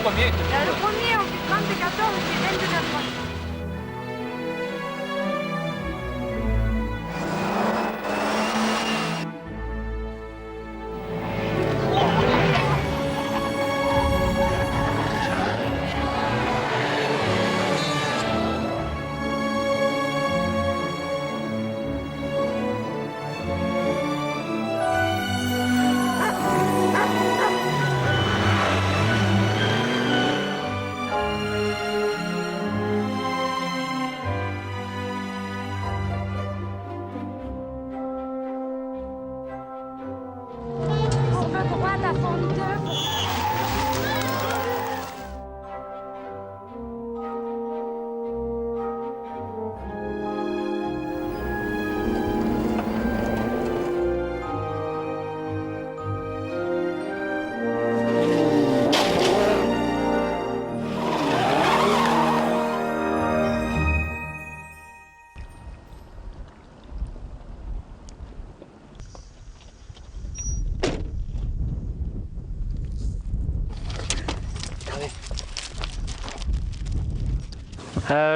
premier? Le premier, on fait 34, c'est 29.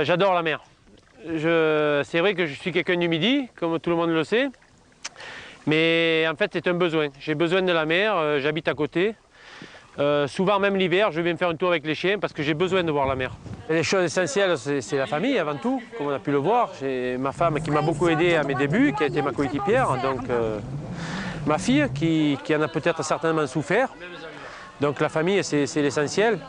J'adore la mer. C'est vrai que je suis quelqu'un du Midi, comme tout le monde le sait. Mais en fait, c'est un besoin. J'ai besoin de la mer, j'habite à côté. Souvent, même l'hiver, je viens me faire un tour avec les chiens parce que j'ai besoin de voir la mer. Et les choses essentielles, c'est la famille avant tout, comme on a pu le voir. J'ai ma femme qui m'a beaucoup aidé à mes débuts, qui a été ma coéquipière. Donc, ma fille qui en a peut-être certainement souffert. Donc la famille, c'est l'essentiel.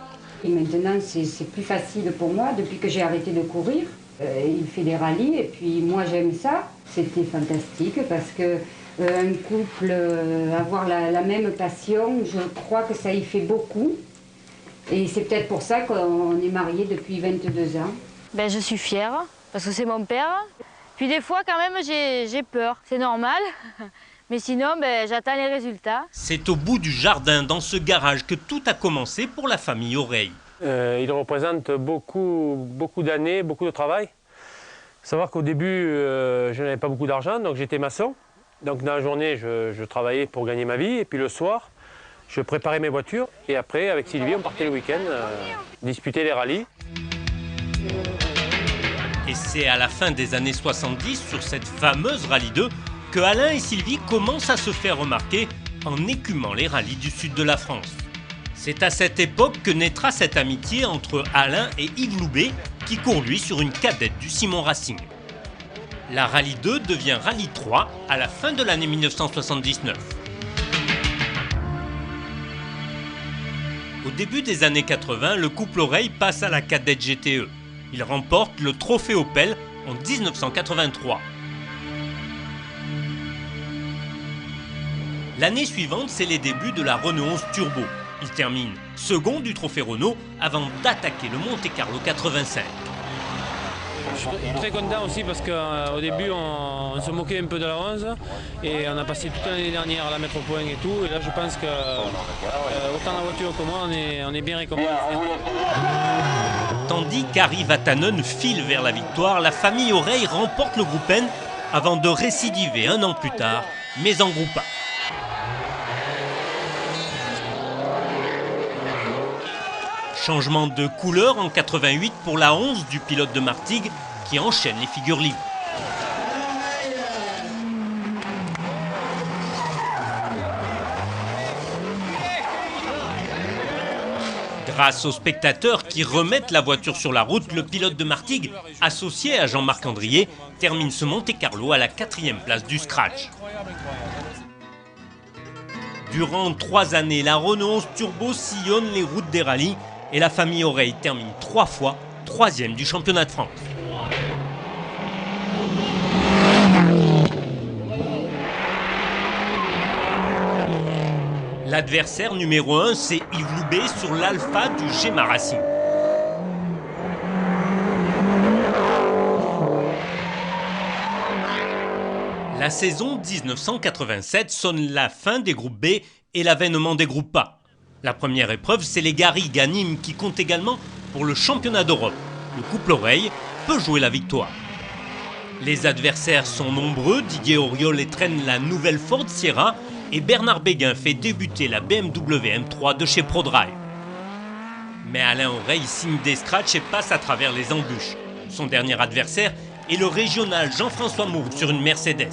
Et maintenant, c'est plus facile pour moi depuis que j'ai arrêté de courir. Il fait des rallyes et puis moi j'aime ça. C'était fantastique parce que un couple, avoir la même passion, je crois que ça y fait beaucoup. Et c'est peut-être pour ça qu'on est mariés depuis 22 ans. Ben, je suis fière parce que c'est mon père. Puis des fois quand même j'ai peur, c'est normal. Mais sinon, ben, j'attends les résultats. C'est au bout du jardin, dans ce garage, que tout a commencé pour la famille Oreille. Il représente beaucoup d'années, beaucoup de travail. Il faut savoir qu'au début, je n'avais pas beaucoup d'argent, donc j'étais maçon. Donc dans la journée, je travaillais pour gagner ma vie. Et puis le soir, je préparais mes voitures. Et après, avec Sylvie, on partait le week-end disputer les rallyes. Et c'est à la fin des années 70, sur cette fameuse Rallye 2, que Alain et Sylvie commencent à se faire remarquer en écumant les rallyes du sud de la France. C'est à cette époque que naîtra cette amitié entre Alain et Yves Loubet, qui court lui sur une cadette du Simon Racing. La Rallye 2 devient Rallye 3 à la fin de l'année 1979. Au début des années 80, le couple Oreille passe à la cadette GTE. Il remporte le trophée Opel en 1983. L'année suivante, c'est les débuts de la Renault 11 Turbo. Il termine second du trophée Renault avant d'attaquer le Monte-Carlo 85. Je suis très content aussi parce qu'au début, on se moquait un peu de la 11 et on a passé toute l'année dernière à la mettre au point et tout. Et là, je pense que autant la voiture que moi, on est bien récompensé. Tandis qu'Harry Vatanen file vers la victoire, la famille Oreille remporte le Groupe N avant de récidiver un an plus tard, mais en Groupe A. Changement de couleur en 88 pour la 11 du pilote de Martigues qui enchaîne les figures libres. Grâce aux spectateurs qui remettent la voiture sur la route, le pilote de Martigues, associé à Jean-Marc Andrier, termine ce Monte-Carlo à la 4e place du scratch. Durant 3 années, la Renault 11 Turbo sillonne les routes des rallyes et la famille Oreille termine 3 fois 3e du championnat de France. L'adversaire numéro 1, c'est Yves Loubet sur l'Alpha du Gemma Racing. La saison 1987 sonne la fin des groupes B et l'avènement des groupes A. La première épreuve, c'est les Garrigues à Nîmes qui comptent également pour le championnat d'Europe. Le couple Oreille peut jouer la victoire. Les adversaires sont nombreux, Didier Auriol étrenne la nouvelle Ford Sierra et Bernard Béguin fait débuter la BMW M3 de chez ProDrive. Mais Alain Oreille signe des scratchs et passe à travers les embûches. Son dernier adversaire est le régional Jean-François Mourgue sur une Mercedes.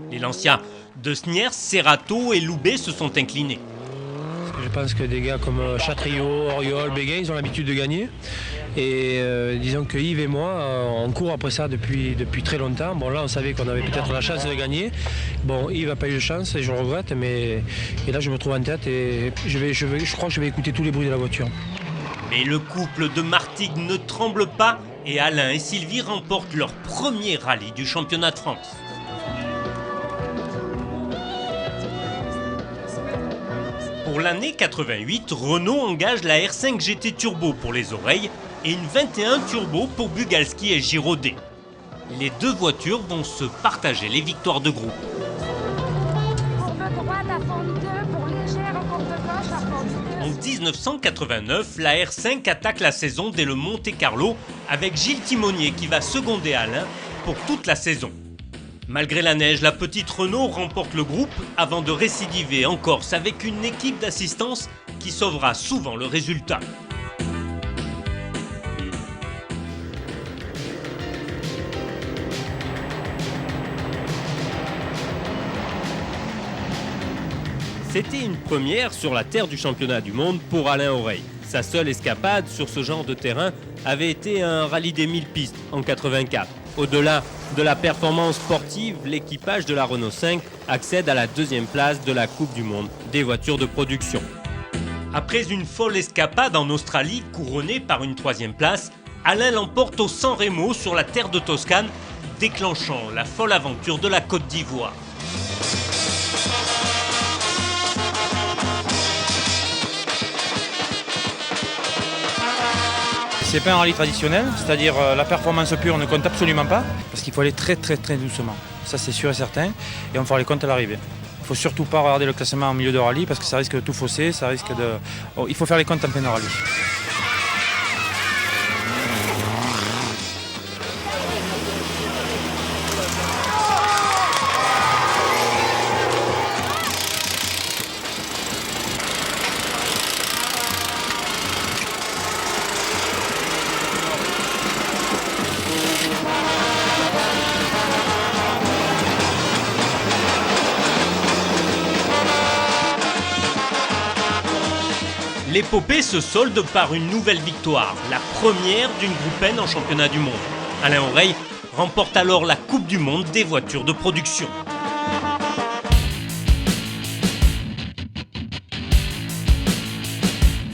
Les Lanciens de Sniers, Serrato et Loubet se sont inclinés. Je pense que des gars comme Chatriot, Oriol, Béguin, ils ont l'habitude de gagner. Et disons que Yves et moi, on court après ça depuis très longtemps. Bon, là, on savait qu'on avait peut-être la chance de gagner. Bon, Yves n'a pas eu de chance et je le regrette. Et là, je me trouve en tête et je crois que je vais écouter tous les bruits de la voiture. Mais le couple de Martigues ne tremble pas et Alain et Sylvie remportent leur premier rallye du championnat de France. Pour l'année 88, Renault engage la R5 GT Turbo pour les oreilles et une 21 Turbo pour Bugalski et Giraudet. Les deux voitures vont se partager les victoires de groupe. En 1989, la R5 attaque la saison dès le Monte-Carlo avec Gilles Timonier qui va seconder Alain pour toute la saison. Malgré la neige, la petite Renault remporte le groupe avant de récidiver en Corse avec une équipe d'assistance qui sauvera souvent le résultat. C'était une première sur la terre du championnat du monde pour Alain Oreille. Sa seule escapade sur ce genre de terrain avait été un rallye des 1000 pistes en 84. Au-delà de la performance sportive, l'équipage de la Renault 5 accède à la deuxième place de la Coupe du Monde des voitures de production. Après une folle escapade en Australie couronnée par une troisième place, Alain l'emporte au San Remo sur la terre de Toscane, déclenchant la folle aventure de la Côte d'Ivoire. C'est pas un rallye traditionnel, c'est-à-dire la performance pure ne compte absolument pas, parce qu'il faut aller très doucement. Ça c'est sûr et certain, et on fera les comptes à l'arrivée. Il ne faut surtout pas regarder le classement en milieu de rallye, parce que ça risque de tout fausser, il faut faire les comptes en plein rallye. L'épopée se solde par une nouvelle victoire, la première d'une Groupe N en championnat du monde. Alain Oreille remporte alors la Coupe du Monde des voitures de production.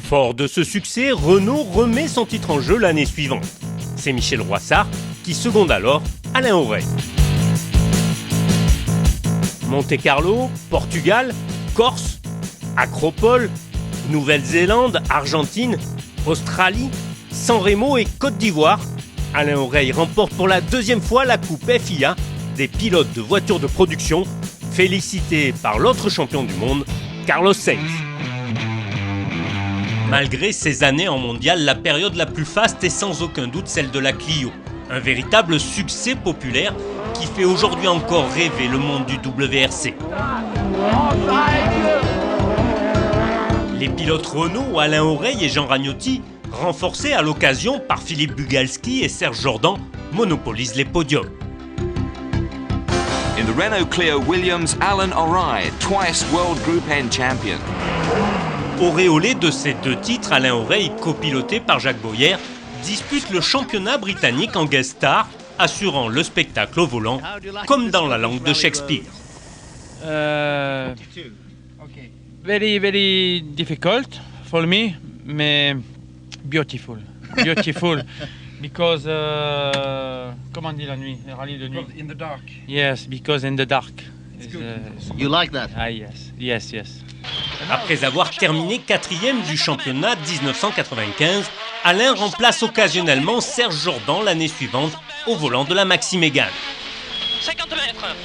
Fort de ce succès, Renault remet son titre en jeu l'année suivante. C'est Michel Roissard qui seconde alors Alain Oreille. Monte-Carlo, Portugal, Corse, Acropole, Nouvelle-Zélande, Argentine, Australie, San Remo et Côte d'Ivoire. Alain Oreille remporte pour la deuxième fois la Coupe FIA des pilotes de voitures de production, félicité par l'autre champion du monde, Carlos Sainz. Malgré ces années en mondial, la période la plus faste est sans aucun doute celle de la Clio. Un véritable succès populaire qui fait aujourd'hui encore rêver le monde du WRC. Les pilotes Renault, Alain Oreille et Jean Ragnotti, renforcés à l'occasion par Philippe Bugalski et Serge Jordan, monopolisent les podiums. In the Renault Clio Williams, Alain Oreille, twice World Group N champion. Auréolé de ces deux titres, Alain Oreille, copiloté par Jacques Boyer, dispute le championnat britannique en guest star, assurant le spectacle au volant, comme dans la langue de Shakespeare. Very difficult for me, mais beautiful. Beautiful. Because, comment on dit la nuit, le rallye de nuit? In the dark. Yes, because in the dark. You like that? Ah yes. Après avoir terminé 4e du championnat 1995, Alain remplace occasionnellement Serge Jordan l'année suivante au volant de la Maxi Mégane. 50 mètres.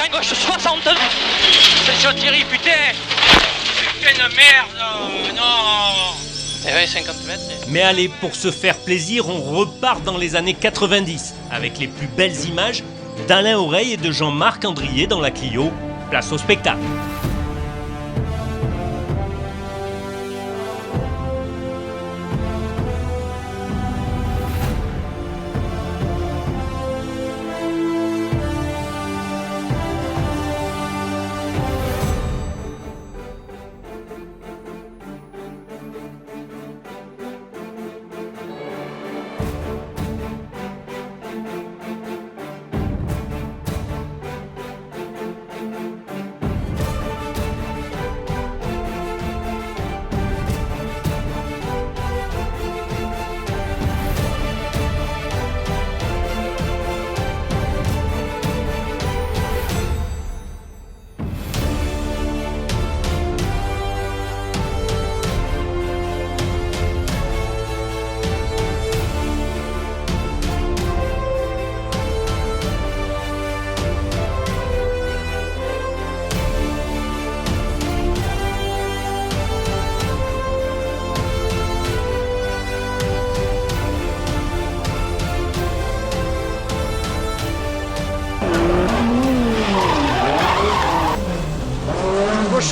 À gauche, 60. C'est Thierry, putain. Putain de merde. Non. Eh oui, 50 mètres. Mais allez, pour se faire plaisir, on repart dans les années 90 avec les plus belles images d'Alain Oreille et de Jean-Marc Andrier dans la Clio. Place au spectacle.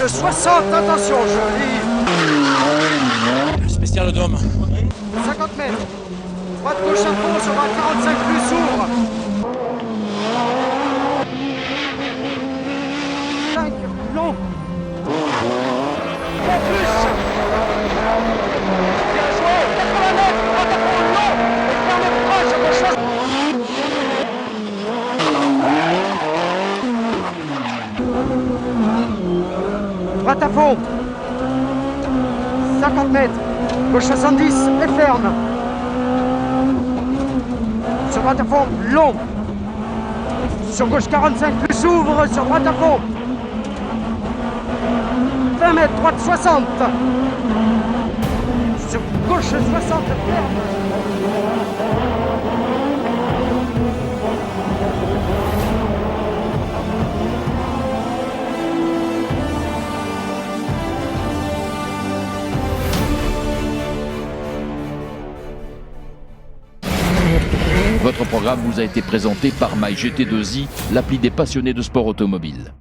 60, attention, joli. Spécial Dôme. 50 mètres. Droite gauche à fond, sur un 45 plus s'ouvre. 5, long. En plus. Bien joué, 80 mètres, droite à fond, long. Et ferme proche, gauche à droite à fond. 50 mètres. Gauche 70 et ferme. Sur droite à fond, long. Sur gauche 45 plus s'ouvre, sur droite à fond. 20 mètres, droite 60. Sur gauche 60, ferme. Votre programme vous a été présenté par MyGT2i, l'appli des passionnés de sport automobile.